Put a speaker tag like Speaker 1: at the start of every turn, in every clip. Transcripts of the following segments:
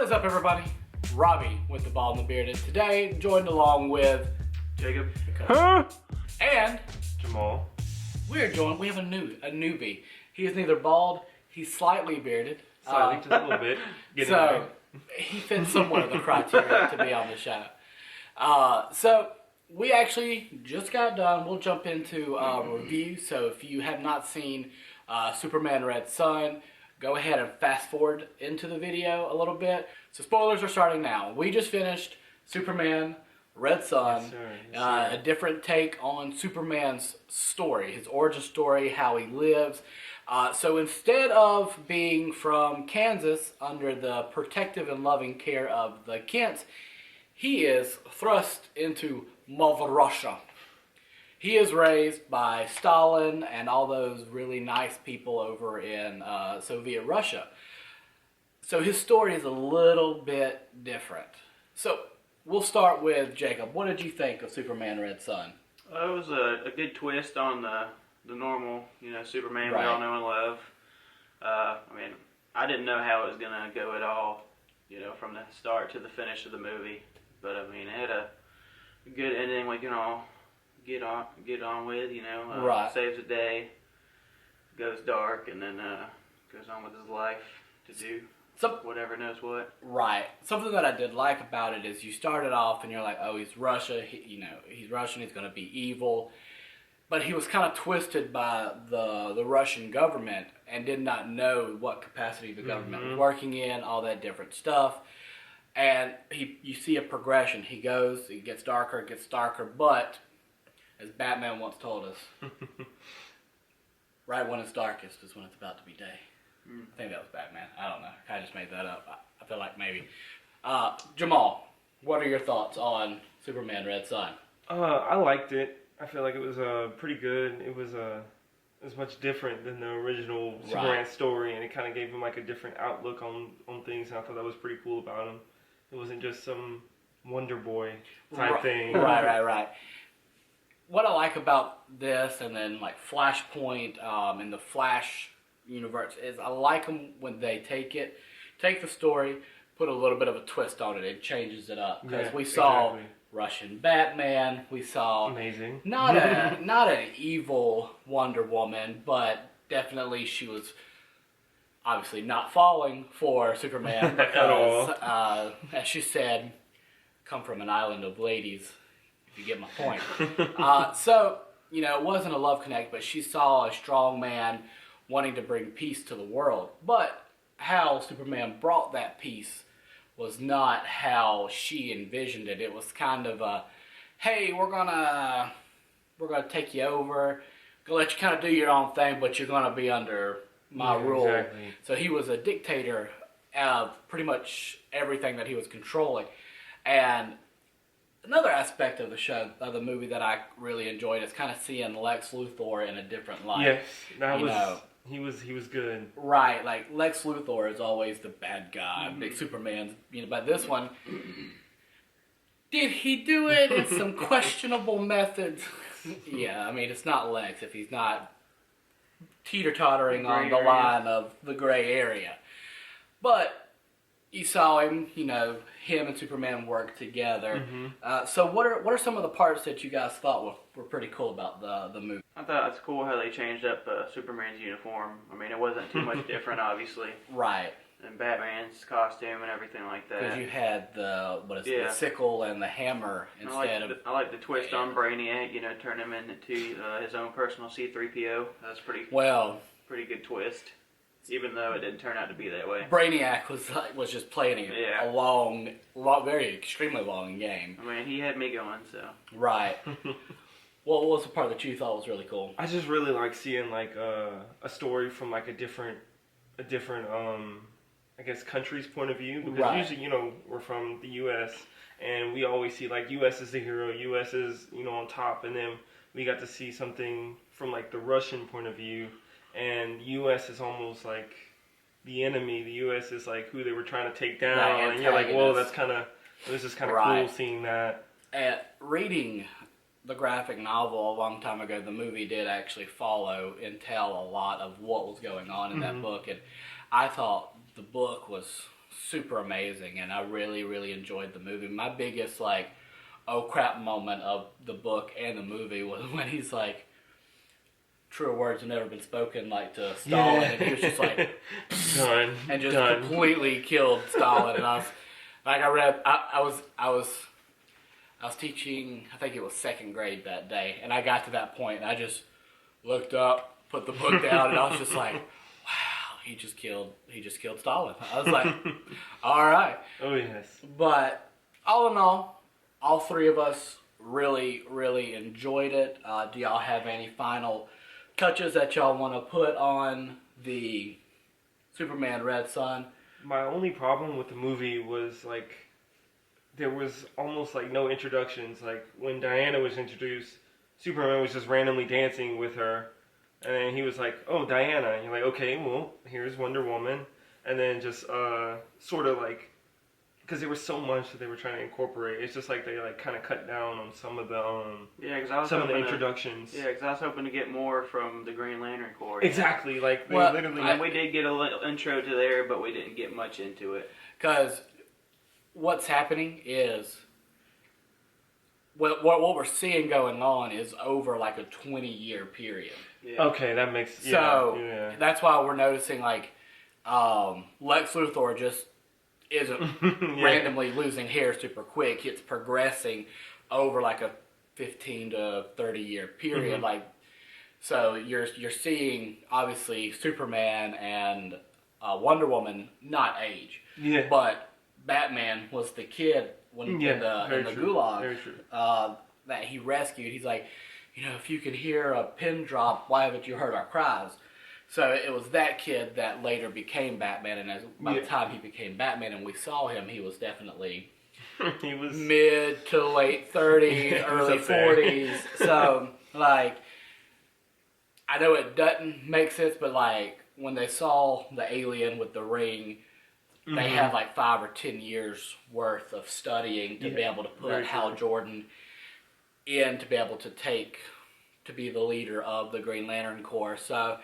Speaker 1: What is up, everybody? Robbie with the Bald and the Bearded. Today, joined along with
Speaker 2: Jacob.
Speaker 1: And
Speaker 2: Jamal.
Speaker 1: we have a newbie. He is neither bald, he's slightly bearded.
Speaker 2: Slightly, just a little bit.
Speaker 1: He fits somewhat of the criteria to be on the show. So we actually just got done. We'll jump into review. So if you have not seen Superman Red Son, go ahead and fast forward into the video a little bit. So spoilers are starting now. We just finished Superman Red Son.
Speaker 2: Yes, sir. Yes, sir.
Speaker 1: A different take on Superman's story, his origin story, how he lives. So instead of being from Kansas under the protective and loving care of the Kents, he is thrust into Mother Russia. He is raised by Stalin and all those really nice people over in Soviet Russia. So his story is a little bit different. So we'll start with Jacob. What did you think of Superman Red Son?
Speaker 2: It was a good twist on the normal, Superman we all know and love. I didn't know how it was going to go at all, from the start to the finish of the movie. But, it had a good ending we can all get on with, saves the day, goes dark, and then goes on with his life to do whatever knows what.
Speaker 1: Right. Something that I did like about it is you started off and you're like, oh, he's Russia, he's Russian, he's going to be evil. But he was kind of twisted by the Russian government and did not know what capacity the government was working in, all that different stuff. And you see a progression. He gets darker, but as Batman once told us, right when it's darkest is when it's about to be day. I think that was Batman. I don't know. I kind of just made that up. I feel like maybe. Jamal, what are your thoughts on Superman Red Son?
Speaker 2: I liked it. I feel like it was pretty good. It was much different than the original Superman story, and it kind of gave him like a different outlook on things, and I thought that was pretty cool about him. It wasn't just some Wonder Boy type thing.
Speaker 1: Right. What I like about this, and then like Flashpoint in the Flash universe, is I like them when they take the story, put a little bit of a twist on it. It changes it up because we saw Russian Batman. We saw
Speaker 2: amazing,
Speaker 1: not an evil Wonder Woman, but definitely she was obviously not falling for Superman because, as she said, come from an island of ladies. You get my point. So, it wasn't a love connect, but she saw a strong man wanting to bring peace to the world. But how Superman brought that peace was not how she envisioned it. It was kind of a, hey, we're gonna take you over, gonna let you kind of do your own thing, but you're gonna be under my rule.
Speaker 2: Exactly.
Speaker 1: So he was a dictator of pretty much everything that he was controlling. And another aspect of the movie that I really enjoyed is kind of seeing Lex Luthor in a different light.
Speaker 2: Yes, he was good.
Speaker 1: Right, like Lex Luthor is always the bad guy, big Superman's. But this one, did he do it in some questionable methods? Yeah, it's not Lex if he's not teeter-tottering on the line of the gray area. But you saw him, him and Superman work together. So what are some of the parts that you guys thought were pretty cool about the movie?
Speaker 2: I thought it's cool how they changed up Superman's uniform. It wasn't too much different, obviously.
Speaker 1: Right.
Speaker 2: And Batman's costume and everything like that.
Speaker 1: Because you had the sickle and the hammer instead of...
Speaker 2: I like the twist on Brainiac, turn him into his own personal C-3PO. That's pretty good twist. Even though it didn't turn out to be that way.
Speaker 1: Brainiac was just playing a extremely long game.
Speaker 2: He had me going, so.
Speaker 1: Right. What was the part that you thought was really cool?
Speaker 2: I just really like seeing like a story from like a different I guess country's point of view, because usually we're from the U.S. and we always see like U.S. is the hero, U.S. is on top, and then we got to see something from like the Russian point of view. And U.S. is almost like the enemy. The U.S. is like who they were trying to take down. And you're like, whoa, it was just kind of cool seeing that.
Speaker 1: Reading the graphic novel a long time ago, the movie did actually follow and tell a lot of what was going on in that book. And I thought the book was super amazing, and I really, really enjoyed the movie. My biggest, like, oh crap moment of the book and the movie was when he's like, truer words have never been spoken, like, to Stalin, and he was just like,
Speaker 3: done,
Speaker 1: and just
Speaker 3: done.
Speaker 1: completely killed Stalin. And I was, like, I was teaching, I think it was second grade that day, and I got to that point, and I just looked up, put the book down, and I was just like, wow, he just killed Stalin. I was like, all right.
Speaker 3: Oh, yes.
Speaker 1: But all in all three of us really, really enjoyed it. Do y'all have any final touches that y'all want to put on the Superman Red Son?
Speaker 3: My only problem with the movie was, like, there was almost, like, no introductions. Like, when Diana was introduced, Superman was just randomly dancing with her. And then he was like, oh, Diana. And you're like, okay, well, here's Wonder Woman. And then just sort of, like, because there was so much that they were trying to incorporate. It's just like they, like, kind of cut down on some of the some of the introductions.
Speaker 2: Because I was hoping to get more from the Green Lantern Corps.
Speaker 3: Exactly. Like, they literally...
Speaker 2: we did get a little intro to there, but we didn't get much into it.
Speaker 1: Because what's happening is... What we're seeing going on is over, like, a 20-year period.
Speaker 2: Yeah.
Speaker 3: Okay, that makes...
Speaker 1: So, that's why we're noticing, like, Lex Luthor just isn't randomly losing hair super quick. It's progressing over, like, a 15 to 30-year period.
Speaker 3: Mm-hmm.
Speaker 1: Like, so you're seeing, obviously, Superman and Wonder Woman not age.
Speaker 3: Yeah.
Speaker 1: But Batman was the kid in the Gulag that he rescued. He's like, you know, if you can hear a pin drop, why haven't you heard our cries? So it was that kid that later became Batman, and by the time he became Batman and we saw him, he was definitely
Speaker 3: he was
Speaker 1: mid to late 30s, early 40s. So, like, I know it doesn't make sense, but, like, when they saw the alien with the ring, they had like 5 or 10 years worth of studying to be able to put Hal Jordan in to be able to be the leader of the Green Lantern Corps. So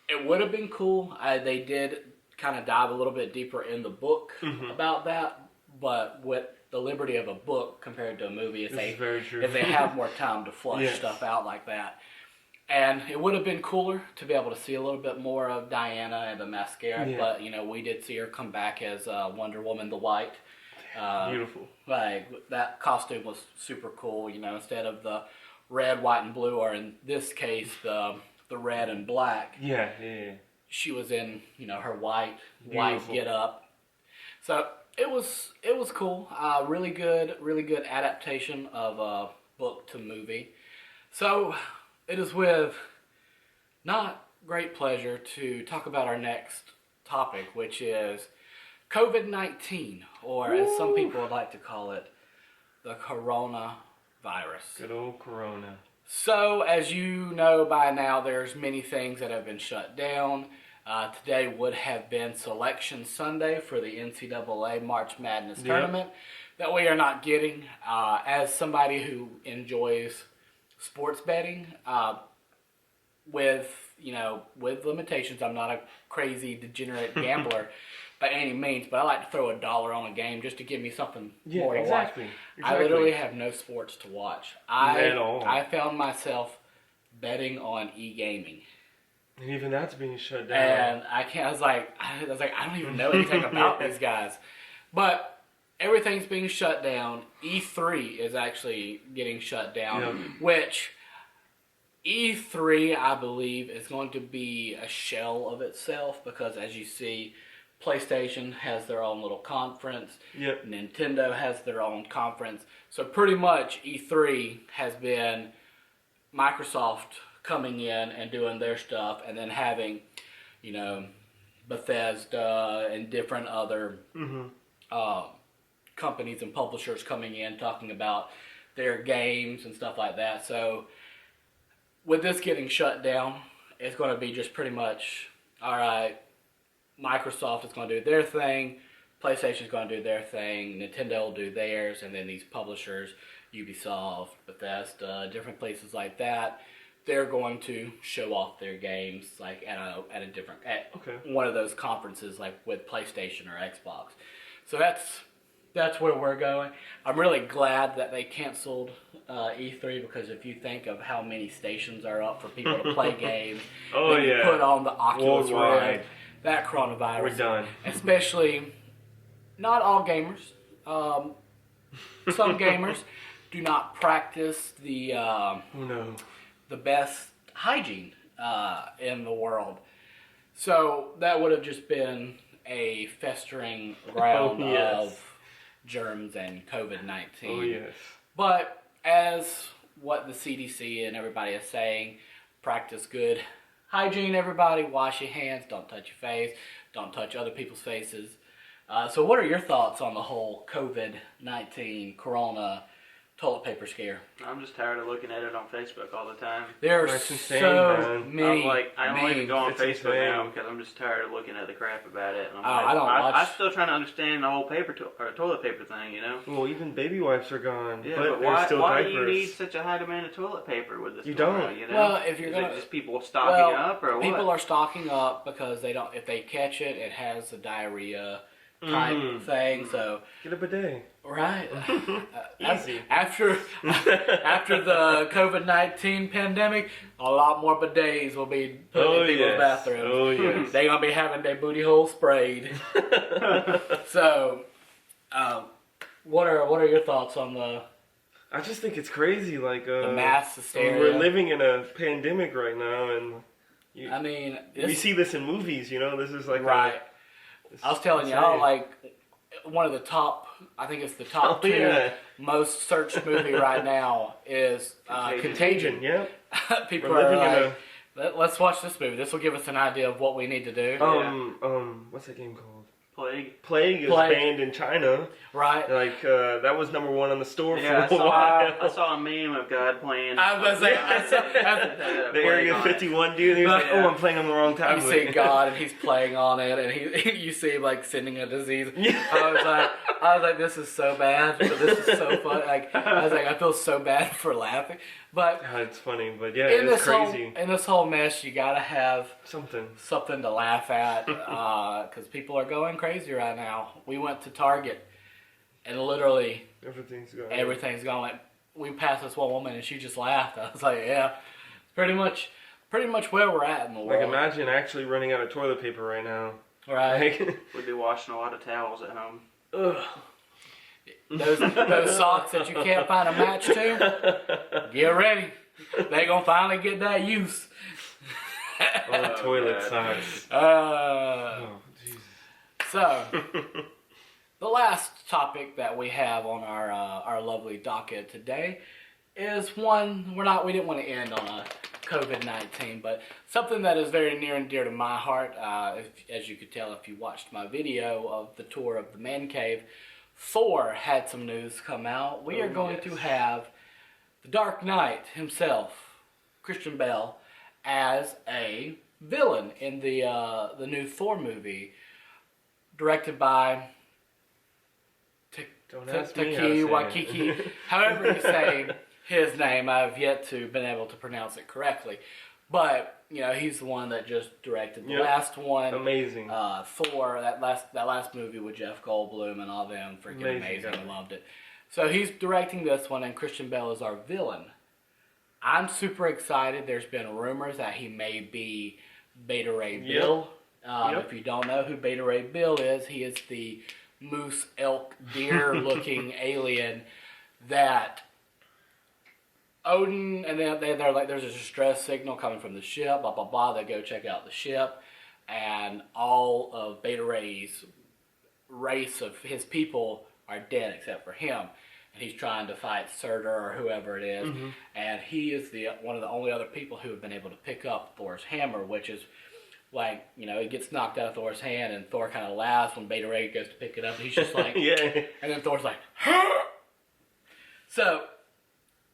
Speaker 1: it would have been cool. They did kind of dive a little bit deeper in the book about that, but with the liberty of a book compared to a movie, is they have more time to flush stuff out like that. And it would have been cooler to be able to see a little bit more of Diana and the mascara, but, you know, we did see her come back as Wonder Woman the White.
Speaker 3: beautiful.
Speaker 1: Like, that costume was super cool, you know, instead of the red, white, and blue, or in this case, the red and black.
Speaker 3: Yeah.
Speaker 1: She was in, you know, her white get-up. So, it was cool. Really good adaptation of book to movie. So... it is with not great pleasure to talk about our next topic, which is COVID-19, or as some people would like to call it, the coronavirus.
Speaker 3: Good old Corona.
Speaker 1: So, as you know by now, there's many things that have been shut down. Today would have been Selection Sunday for the NCAA March Madness tournament that we are not getting. As somebody who enjoys sports betting, with limitations. I'm not a crazy degenerate gambler by any means, but I like to throw $1 on a game just to give me something more to watch. I literally have no sports to watch. I found myself betting on e-gaming.
Speaker 3: And even that's being shut down.
Speaker 1: And I was like, I don't even know anything about these guys. But everything's being shut down. E3 is actually getting shut down, which E3, I believe, is going to be a shell of itself because, as you see, PlayStation has their own little conference. Nintendo has their own conference. So pretty much E3 has been Microsoft coming in and doing their stuff, and then having, you know, Bethesda and different other companies and publishers coming in talking about their games and stuff like that. So with this getting shut down, it's going to be just pretty much, all right, Microsoft is going to do their thing, PlayStation's going to do their thing, Nintendo will do theirs, and then these publishers, Ubisoft, Bethesda, different places like that, they're going to show off their games like at a different one of those conferences like with PlayStation or Xbox. So that's where we're going. I'm really glad that they canceled E3 because if you think of how many stations are up for people to play games,
Speaker 3: Oh
Speaker 1: then you
Speaker 3: yeah.
Speaker 1: put on the Oculus
Speaker 3: Worldwide.
Speaker 1: Rift, that coronavirus.
Speaker 3: We're done.
Speaker 1: Especially, not all gamers. Some gamers do not practice the best hygiene in the world. So that would have just been a festering ground of germs and COVID-19.
Speaker 3: Oh yes.
Speaker 1: But as what the CDC and everybody is saying, practice good hygiene, everybody. Wash your hands, don't touch your face, don't touch other people's faces. So what are your thoughts on the whole COVID-19 corona toilet paper scare?
Speaker 2: I'm just tired of looking at it on Facebook all the time.
Speaker 1: There's
Speaker 3: That's insane,
Speaker 1: so
Speaker 3: man.
Speaker 1: many
Speaker 2: I don't even go on
Speaker 3: It's
Speaker 2: Facebook now
Speaker 3: insane.
Speaker 2: because I'm just tired of looking at the crap about it. And I'm
Speaker 1: I don't watch.
Speaker 2: I'm still trying to understand the whole toilet paper thing, you know?
Speaker 3: Well, even baby wipes are gone,
Speaker 2: Yeah,
Speaker 3: but
Speaker 2: but
Speaker 3: there's still
Speaker 2: why do
Speaker 3: diapers.
Speaker 2: you need such a high demand of toilet paper with this?
Speaker 3: You
Speaker 2: going
Speaker 3: don't.
Speaker 2: on, you know?
Speaker 1: Well, if you're
Speaker 2: Is
Speaker 1: gonna,
Speaker 2: it just people stocking up or what?
Speaker 1: people are stocking up because they don't. If they catch it, it has a diarrhea type thing. So
Speaker 3: Get a bidet.
Speaker 1: right.
Speaker 3: Easy.
Speaker 1: After the COVID-19 pandemic, a lot more bidets will be put in people's bathrooms.
Speaker 3: Oh yes.
Speaker 1: They're gonna be having their booty hole sprayed. So, what are your thoughts on the
Speaker 3: I just think it's crazy. Like
Speaker 1: mass hysteria?
Speaker 3: we're living in a pandemic right now, and
Speaker 1: I mean,
Speaker 3: we see this in movies. You know, this is like
Speaker 1: right. I was telling y'all,
Speaker 3: insane.
Speaker 1: like, one of the top, I think it's the top two
Speaker 3: yeah.
Speaker 1: most searched movie right now is Contagion.
Speaker 3: Yeah.
Speaker 1: People
Speaker 3: We're living
Speaker 1: are
Speaker 3: in
Speaker 1: like, let's watch this movie. This will give us an idea of what we need to do.
Speaker 3: What's that game called?
Speaker 2: Plague.
Speaker 3: Plague is banned in China.
Speaker 1: Right?
Speaker 3: Like that was number one on the store
Speaker 2: Yeah,
Speaker 3: for a while.
Speaker 2: I saw a meme of God playing.
Speaker 1: I was gonna say,
Speaker 3: The Area 51 dude. He was like, "Oh, I'm playing on the wrong time."
Speaker 1: You see God and he's playing on it, and you see him like sending a disease.
Speaker 3: Yeah.
Speaker 1: I was like, this is so bad, but this is so fun. Like, I was like, I feel so bad for laughing, but
Speaker 3: It's funny, but yeah, it's crazy.
Speaker 1: In this whole mess, you gotta have
Speaker 3: Something
Speaker 1: to laugh at, because people are going crazy right now. We went to Target, and literally
Speaker 3: everything's
Speaker 1: going. Like, we passed this one woman, and she just laughed. I was like, yeah, pretty much where we're at in the world.
Speaker 3: Like, imagine actually running out of toilet paper right now.
Speaker 1: Right?
Speaker 3: Like,
Speaker 2: We'd be washing a lot of towels at home.
Speaker 1: Ugh. Those socks that you can't find a match to, get ready. They gonna finally get that use.
Speaker 3: the toilet socks. Jesus.
Speaker 1: So, the last topic that we have on our lovely docket today is one we didn't want to end on a COVID-19, but something that is very near and dear to my heart. As you could tell if you watched my video of the tour of the man cave, Thor had some news come out. We are going to have the Dark Knight himself, Christian Bale, as a villain in the new Thor movie, directed by Taiki Waititi. However you say his name, I've yet to been able to pronounce it correctly. But he's the one that just directed the last one.
Speaker 3: Amazing.
Speaker 1: Thor, that last movie with Jeff Goldblum and all them, freaking amazing. I loved it. So he's directing this one, and Christian Bale is our villain. I'm super excited. There's been rumors that he may be Beta Ray Bill. If you don't know who Beta Ray Bill is, he is the moose, elk, deer-looking alien that Odin, and then they're like, there's a distress signal coming from the ship, blah, blah, blah. They go check out the ship, and all of Beta Ray's race of his people are dead except for him. And he's trying to fight Surtur or whoever it is. Mm-hmm. And he is one of the only other people who have been able to pick up Thor's hammer, which is like, it gets knocked out of Thor's hand, and Thor kind of laughs when Beta Ray goes to pick it up, and he's just like,
Speaker 3: yeah.
Speaker 1: And then Thor's like, huh? So,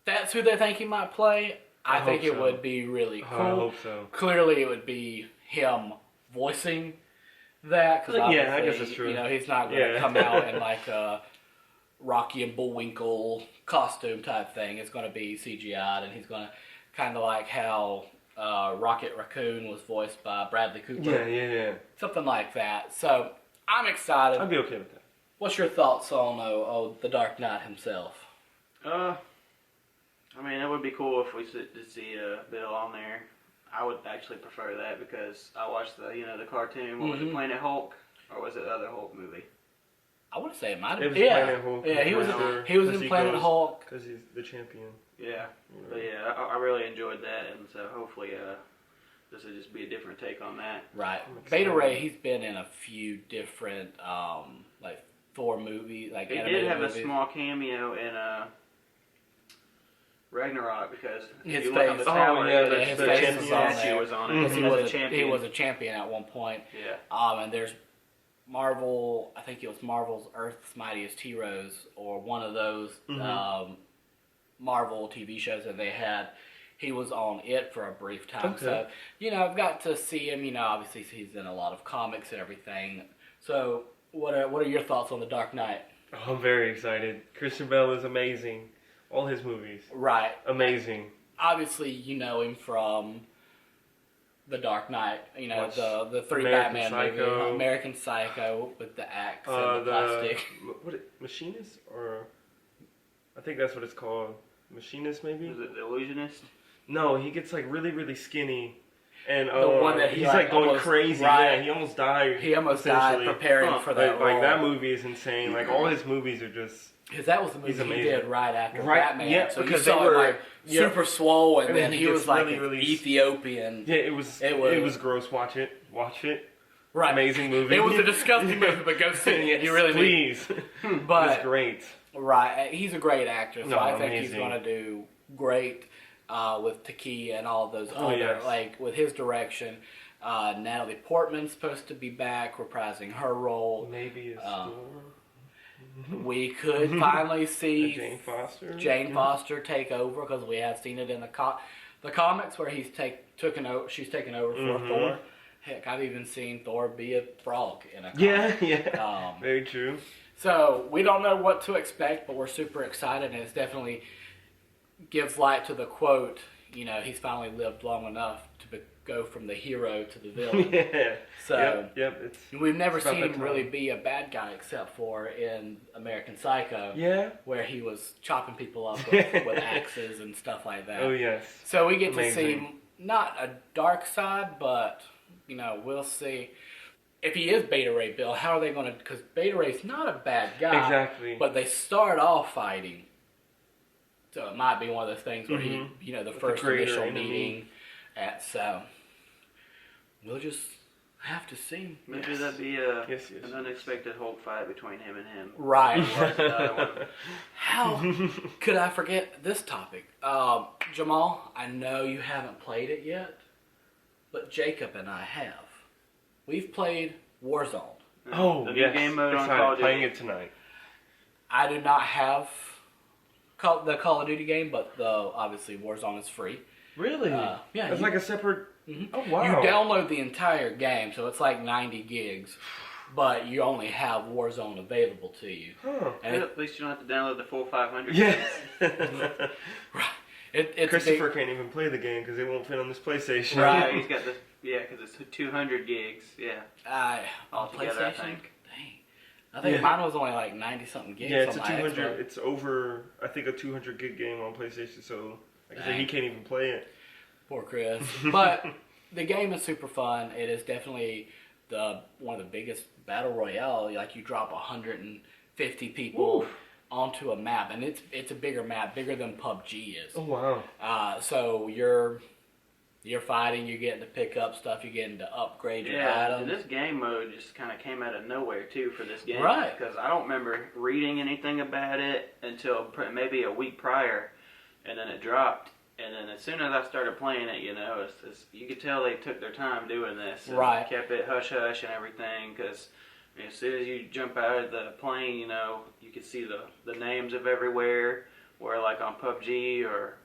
Speaker 1: that's who they think he might play. I think it would be really cool.
Speaker 3: I hope so.
Speaker 1: Clearly, it would be him voicing that. Cause
Speaker 3: I guess that's true.
Speaker 1: He's not going to come out in like a Rocky and Bullwinkle costume type thing. It's going to be CGI'd, and he's going to kind of like how Rocket Raccoon was voiced by Bradley Cooper.
Speaker 3: Yeah.
Speaker 1: Something like that. So I'm excited.
Speaker 3: I'd be okay with that.
Speaker 1: What's your thoughts on the Dark Knight himself?
Speaker 2: I mean, it would be cool if we did see Bill on there. I would actually prefer that because I watched the cartoon. What was it, Planet Hulk, or was it the other Hulk movie?
Speaker 1: I would say it might have
Speaker 3: It was
Speaker 1: been.
Speaker 3: Planet Hulk.
Speaker 1: Yeah, he was in Planet Hulk.
Speaker 3: Because he's the champion.
Speaker 2: Yeah, but yeah, I really enjoyed that, and so hopefully this will just be a different take on that.
Speaker 1: Right. Beta Ray, he's been in a few different like Thor movies, like
Speaker 2: he
Speaker 1: animated
Speaker 2: did have
Speaker 1: movies.
Speaker 2: a small cameo in Ragnarok because
Speaker 1: His
Speaker 2: if you look on the
Speaker 1: face-
Speaker 2: tower,
Speaker 1: his
Speaker 2: the
Speaker 1: face was on
Speaker 2: statue
Speaker 1: there.
Speaker 2: was on it.
Speaker 1: He
Speaker 2: As
Speaker 1: was
Speaker 2: a champion.
Speaker 1: He was a champion at one point.
Speaker 2: Yeah.
Speaker 1: And there's Marvel, I think it was Marvel's Earth's Mightiest Heroes, or one of those Marvel TV shows that they had. He was on it for a brief time.
Speaker 3: Okay.
Speaker 1: So, I've got to see him. Obviously he's in a lot of comics and everything. So, what are your thoughts on The Dark Knight?
Speaker 3: Oh, I'm very excited. Christian Bale is amazing. All his movies.
Speaker 1: Right.
Speaker 3: Amazing.
Speaker 1: Obviously, you know him from The Dark Knight. The three
Speaker 3: American
Speaker 1: Batman
Speaker 3: Psycho.
Speaker 1: movies. American Psycho with the axe and the plastic.
Speaker 3: Machinist? Or I think that's what it's called. Machinist, maybe?
Speaker 2: Was it The Illusionist?
Speaker 3: No, he gets like really, really skinny. And
Speaker 1: The one that
Speaker 3: he's like going
Speaker 1: almost,
Speaker 3: crazy.
Speaker 1: right.
Speaker 3: Yeah, he almost died.
Speaker 1: He almost died
Speaker 3: essentially.
Speaker 1: preparing for that role.
Speaker 3: Like that movie is insane. Like all his movies are just...
Speaker 1: Because that was the movie
Speaker 3: He's
Speaker 1: he
Speaker 3: amazing.
Speaker 1: did right after
Speaker 3: Right,
Speaker 1: Batman.
Speaker 3: yeah,
Speaker 1: so
Speaker 3: because
Speaker 1: you
Speaker 3: they
Speaker 1: saw
Speaker 3: were-
Speaker 1: him like
Speaker 3: yeah.
Speaker 1: super swole, and
Speaker 3: And
Speaker 1: then
Speaker 3: he
Speaker 1: he was
Speaker 3: gets
Speaker 1: like
Speaker 3: really,
Speaker 1: an
Speaker 3: really-
Speaker 1: Ethiopian.
Speaker 3: Yeah, it was gross. Watch it.
Speaker 1: Right.
Speaker 3: Amazing movie.
Speaker 1: It was a disgusting movie, but go see it.
Speaker 3: Yes,
Speaker 1: You really
Speaker 3: please.
Speaker 1: need. But
Speaker 3: It's great.
Speaker 1: right, he's a great actor, so
Speaker 3: No,
Speaker 1: I think he's
Speaker 3: amazing.
Speaker 1: going to do great with Taki and all those other,
Speaker 3: yes.
Speaker 1: like with his direction. Natalie Portman's supposed to be back, reprising her role.
Speaker 3: Maybe it's
Speaker 1: We could finally see
Speaker 3: Jane Foster.
Speaker 1: Jane Foster take over, because we have seen it in the comics where she's taken over for Thor. Heck, I've even seen Thor be a frog in a comic.
Speaker 3: Yeah. Very true.
Speaker 1: So we don't know what to expect, but we're super excited, and it definitely gives light to the quote, he's finally lived long enough to go from the hero to the villain.
Speaker 3: Yeah.
Speaker 1: So
Speaker 3: Yep.
Speaker 1: we've never
Speaker 3: it's about
Speaker 1: seen
Speaker 3: that
Speaker 1: him
Speaker 3: time.
Speaker 1: really be a bad guy except for in American Psycho,
Speaker 3: Yeah.
Speaker 1: where he was chopping people up with axes and stuff like that.
Speaker 3: Oh yes.
Speaker 1: So we get to see
Speaker 3: Amazing.
Speaker 1: not a dark side, but we'll see. If he is Beta Ray Bill, how are they going to... Because Beta Ray's not a bad guy.
Speaker 3: Exactly.
Speaker 1: But they start off fighting. So it might be one of those things where he, the first
Speaker 3: greater
Speaker 1: initial
Speaker 3: enemy.
Speaker 1: meeting. So we'll just have to see.
Speaker 2: Maybe that'd be
Speaker 3: Yes.
Speaker 2: an unexpected Hulk fight between him and him.
Speaker 1: Right.
Speaker 2: Or the other one.
Speaker 1: How could I forget this topic? Jamal, I know you haven't played it yet, but Jacob and I have. We've played Warzone.
Speaker 3: Oh,
Speaker 2: The
Speaker 3: yes.
Speaker 2: new game mode on
Speaker 3: Excited.
Speaker 2: Call of Duty.
Speaker 3: Playing it tonight.
Speaker 1: I do not have the Call of Duty game, but obviously Warzone is free.
Speaker 3: Really?
Speaker 1: Yeah.
Speaker 3: It's like a separate... Oh, wow.
Speaker 1: You download the entire game, so it's like 90 gigs, but you only have Warzone available to you.
Speaker 3: Huh.
Speaker 1: And
Speaker 2: At least you don't have to download the full 500.
Speaker 3: Yeah.
Speaker 1: it's
Speaker 3: Christopher
Speaker 1: a big,
Speaker 3: can't even play the game because it won't fit on this PlayStation.
Speaker 1: Right.
Speaker 2: He's got the because it's 200 gigs. Yeah.
Speaker 1: on
Speaker 2: Altogether, I
Speaker 1: PlayStation.
Speaker 2: think.
Speaker 1: Dang, I think
Speaker 3: Yeah.
Speaker 1: mine was only like 90 something gigs.
Speaker 3: Yeah, it's
Speaker 1: on
Speaker 3: a
Speaker 1: my
Speaker 3: 200.
Speaker 1: Xbox.
Speaker 3: It's over, I think, a 200 gig game on PlayStation. So, like I said, he
Speaker 1: Dang.
Speaker 3: can't even play it.
Speaker 1: Poor Chris. But the game is super fun. It is definitely one of the biggest battle royale. Like you drop 150 people onto a map, and it's a bigger map, bigger than PUBG is.
Speaker 3: Oh wow!
Speaker 1: So you're fighting, you're getting to pick up stuff, you're getting to upgrade your
Speaker 2: Yeah,
Speaker 1: items.
Speaker 2: and this game mode just kind of came out of nowhere too for this game,
Speaker 1: Right.
Speaker 2: Because I don't remember reading anything about it until maybe a week prior, and then it dropped. And then as soon as I started playing it, you could tell they took their time doing this, and
Speaker 1: Right.
Speaker 2: kept it hush hush and everything. Because as soon as you jump out of the plane, you could see the names of everywhere. Where like on PUBG or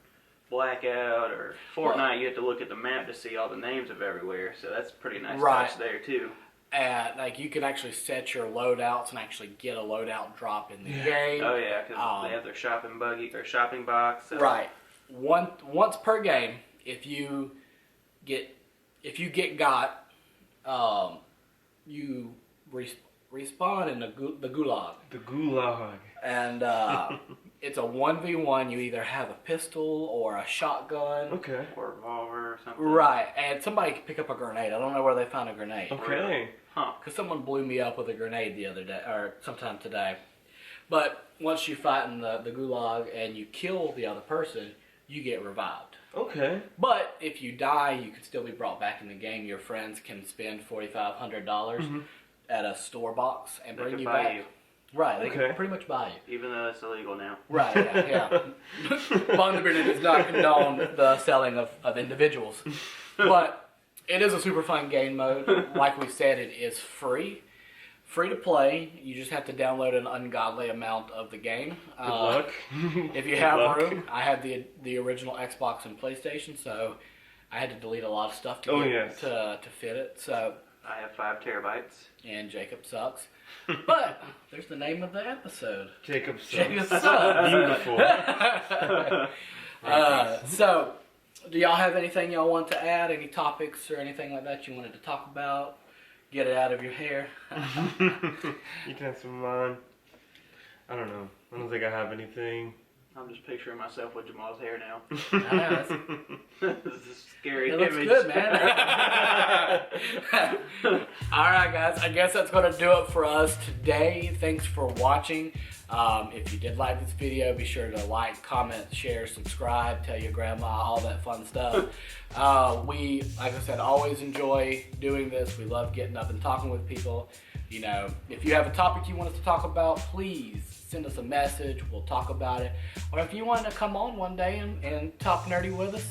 Speaker 2: Blackout or Fortnite, you have to look at the map to see all the names of everywhere. So that's a pretty nice
Speaker 1: Right.
Speaker 2: touch there too.
Speaker 1: Like you can actually set your loadouts and actually get a loadout drop in the game.
Speaker 2: Oh yeah, because they have their shopping buggy or shopping box. So
Speaker 1: Right. once per game. If you get got, you respawn in the gulag.
Speaker 3: The gulag.
Speaker 1: And it's a 1v1. You either have a pistol or a shotgun.
Speaker 3: Okay.
Speaker 2: Or a revolver or something.
Speaker 1: Right, and somebody can pick up a grenade. I don't know where they found a grenade.
Speaker 3: Okay.
Speaker 2: Huh.
Speaker 1: Because someone blew me up with a grenade the other day, or sometime today. But once you fight in the gulag and you kill the other person, you get revived.
Speaker 3: Okay.
Speaker 1: But if you die, you can still be brought back in the game. Your friends can spend $4,500 at a store box and bring you back. Right, they can pretty much buy you.
Speaker 2: Even though it's illegal now.
Speaker 1: Right, yeah. Bond Agreement does not condone the selling of individuals. But it is a super fun game mode. Like we said, it is free. Free to play. You just have to download an ungodly amount of the game.
Speaker 3: Good luck.
Speaker 1: If you have room. I had the original Xbox and PlayStation, so I had to delete a lot of stuff to fit it. So
Speaker 2: I have 5 terabytes.
Speaker 1: And Jacob sucks. But there's the name of the episode.
Speaker 3: Jacob sucks.
Speaker 1: Jacob sucks.
Speaker 3: Beautiful.
Speaker 1: So, do y'all have anything y'all want to add? Any topics or anything like that you wanted to talk about? Get it out of your hair.
Speaker 3: You can have some mine. I don't know. I don't think I have anything.
Speaker 2: I'm just picturing myself with Jamal's hair now.
Speaker 1: I know,
Speaker 2: This is a scary
Speaker 1: it looks
Speaker 2: image.
Speaker 1: good, man. Alright, guys. I guess that's going to do it for us today. Thanks for watching. If you did like this video, be sure to like, comment, share, subscribe, tell your grandma, all that fun stuff. We, like I said, always enjoy doing this. We love getting up and talking with people. You know, if you have a topic you want us to talk about, please send us a message. We'll talk about it. Or if you want to come on one day and talk nerdy with us,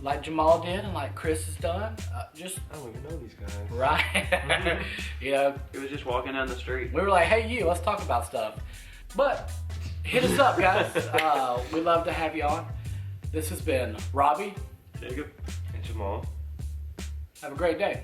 Speaker 1: like Jamal did and like Chris has done, just...
Speaker 3: I don't even know these guys.
Speaker 1: Right. You know,
Speaker 2: He was just walking down the street.
Speaker 1: we were like, hey, you, let's talk about stuff. But hit us up, guys. We'd love to have you on. This has been Robbie.
Speaker 2: Jacob.
Speaker 3: And Jamal.
Speaker 1: Have a great day.